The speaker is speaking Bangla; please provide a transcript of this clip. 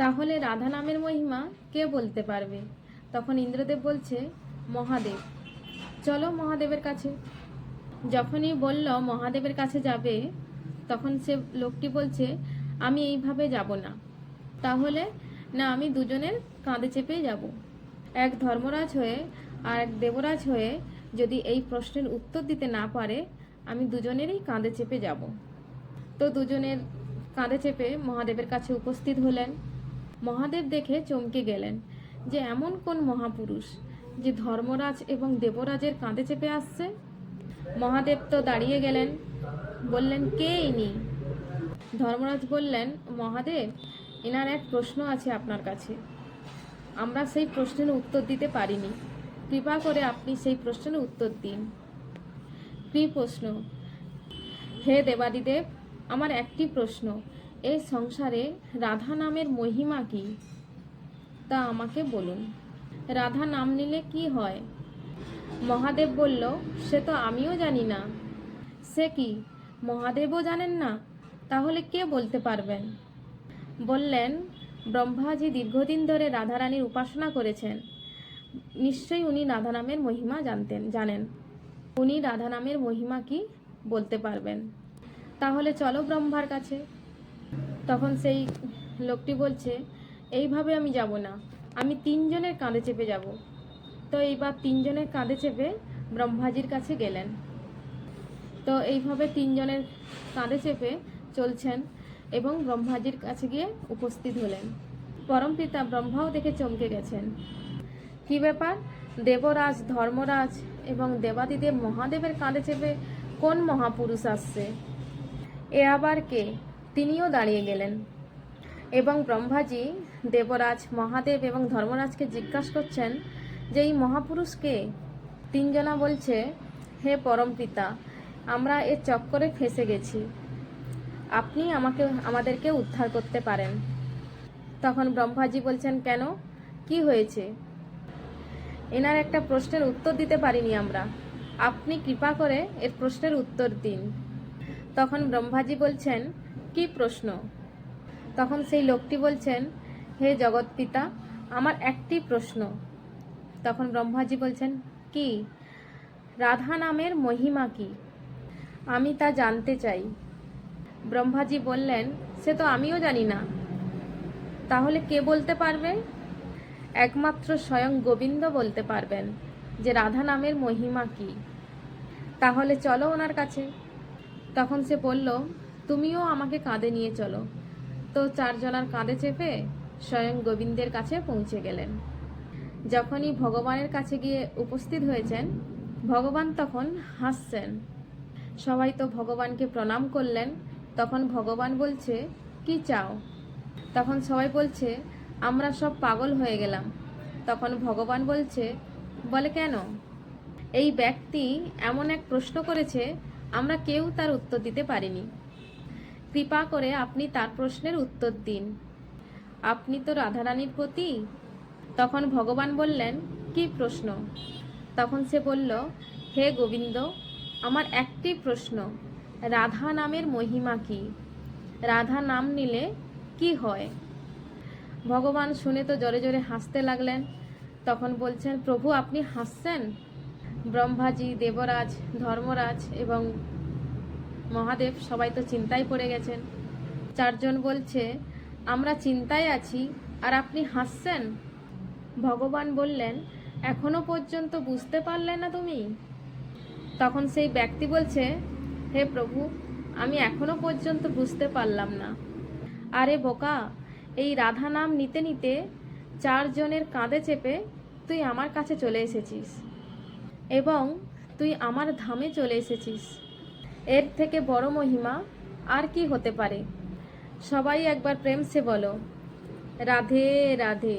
তাহলে রাধা নামের মহিমা কে বলতে পারবে? তখন ইন্দ্রদেব বলছে, মহাদেব। চলো মহাদেবের কাছে। যখনই বলল মহাদেবের কাছে যাবে, তখন সে লোকটি বলছে, আমি এইভাবে যাব না। তাহলে না, আমি দুজনের কাঁধে চেপে যাব। এক ধর্মরাজ হয়ে আর এক দেবরাজ হয়ে যদি এই প্রশ্নের উত্তর দিতে না পারে, আমি দুজনেরই কাঁধে চেপে যাব। তো দুজনের কাঁধে চেপে মহাদেবের কাছে উপস্থিত হলেন। মহাদেব দেখে চমকে গেলেন যে এমন কোন মহাপুরুষ যে ধর্মরাজ এবং দেবরাজের কাঁধে চেপে আসছে। মহাদেব তো দাঁড়িয়ে গেলেন, বললেন, কে ইনি? ধর্মরাজ বললেন, মহাদেব, এনার এক প্রশ্ন আছে আপনার কাছে। আমরা সেই প্রশ্নের উত্তর দিতে পারিনি, কৃপা করে আপনি সেই প্রশ্নের উত্তর দিন। কী প্রশ্ন? হে দেবাদিদেব, আমার একটি প্রশ্ন, এই সংসারে রাধা নামের মহিমা কি, তা আমাকে বলুন। রাধা নাম নিলে কি হয়? মহাদেব বলল, সে তো আমিও জানি না। সে কি, মহাদেবও জানেন না? তাহলে কে বলতে পারবেন? বললেন, ব্রহ্মাজি দীর্ঘদিন ধরে রাধারানীর উপাসনা করেছেন, নিশ্চয়ই উনি রাধা নামের মহিমা জানেন। উনি রাধা নামের মহিমা কি বলতে পারবেন। তাহলে চলো ব্রহ্মার কাছে। তখন সেই লোকটি বলছে, এইভাবে আমি যাব না, আমি তিনজনের কাঁধে চেপে যাব। তো এইবার তিনজনের কাঁধে চেপে ব্রহ্মাজির কাছে গেলেন। তো এইভাবে তিনজনের কাঁধে চেপে চলছেন এবং ব্রহ্মাজির কাছে গিয়ে উপস্থিত হলেন। পরমপিতা ব্রহ্মাও দেখে চমকে গেছেন। কি ব্যাপার, দেবরাজ, ধর্মরাজ এবং দেবাদিদেব মহাদেবের কাঁধে চেপে কোন মহাপুরুষ আসছে? এ আবার কে? তিনিও দাঁড়িয়ে গেলেন এবং ব্রহ্মাজি দেবরাজ, মহাদেব এবং ধর্মরাজকে জিজ্ঞাসা করছেন যে এই মহাপুরুষ কে? তিনজনা বলছে, হে পরমপিতা, আমরা এর চক্করে ফেঁসে গেছি, আপনি আমাদেরকে উদ্ধার করতে পারেন। তখন ব্রহ্মাজি বলছেন, কেন, কি হয়েছে? এনার একটা প্রশ্নের উত্তর দিতে পারিনি আমরা, আপনি কৃপা করে এর প্রশ্নের উত্তর দিন। তখন ব্রহ্মাজি বলছেন, কি প্রশ্ন? তখন সেই লোকটি বলছেন, হে জগৎপিতা, আমার একটি প্রশ্ন। তখন ব্রহ্মাজি বলছেন, কি? রাধা নামের মহিমা কি, আমি তা জানতে চাই। ব্রহ্মাজি বললেন, সে তো আমিও জানি না। তাহলে কে বলতে পারবে? একমাত্র স্বয়ং গোবিন্দ বলতে পারবেন যে রাধা নামের মহিমা কি। তাহলে চলো ওনার কাছে। তখন সে বলল, তুমিও আমাকে কাঁধে নিয়ে চলো। তো চারজনার কাঁধে চেপে স্বয়ং গোবিন্দের কাছে পৌঁছে গেলেন। যখনই ভগবানের কাছে গিয়ে উপস্থিত হয়েছেন, ভগবান তখন হাসছেন। সবাই তো ভগবানকে প্রণাম করলেন। তখন ভগবান বলছে, কি চাও? তখন সবাই বলছে, আমরা সব পাগল হয়ে গেলাম। তখন ভগবান বলে কেন? এই ব্যক্তি এমন এক প্রশ্ন করেছে, আমরা কেউ তার উত্তর দিতে পারিনি। কৃপা করে আপনি তার প্রশ্নের উত্তর দিন। আপনি তো রাধারানীর পতি। তখন ভগবান বললেন, কি প্রশ্ন? তখন সে বলল, হে গোবিন্দ, আমার একটি প্রশ্ন, রাধা নামের মহিমা কি? রাধা নাম নিলে কি হয়? ভগবান শুনে তো জোরে জোরে হাসতে লাগলেন। তখন বলছেন, প্রভু আপনি হাসছেন? ব্রহ্মাজি, দেবরাজ, ধর্মরাজ এবং মহাদেব সবাই তো চিন্তায় পড়ে গেছেন। চারজন বলছে, আমরা চিন্তায় আছি আর আপনি হাসছেন। ভগবান বললেন, এখনো পর্যন্ত বুঝতে পারলে না তুমি? তখন সেই ব্যক্তি বলছে, হে প্রভু, আমি এখনো পর্যন্ত বুঝতে পারলাম না। আরে বোকা, এই রাধা নাম নিতে নিতে চারজনের কাঁধে চেপে তুই আমার কাছে চলে এসেছিস এবং তুই আমার ধামে চলে এসেছিস। এর থেকে বড় মহিমা আর কি হতে পারে? সবাই একবার প্রেম সে বলো, রাধে রাধে।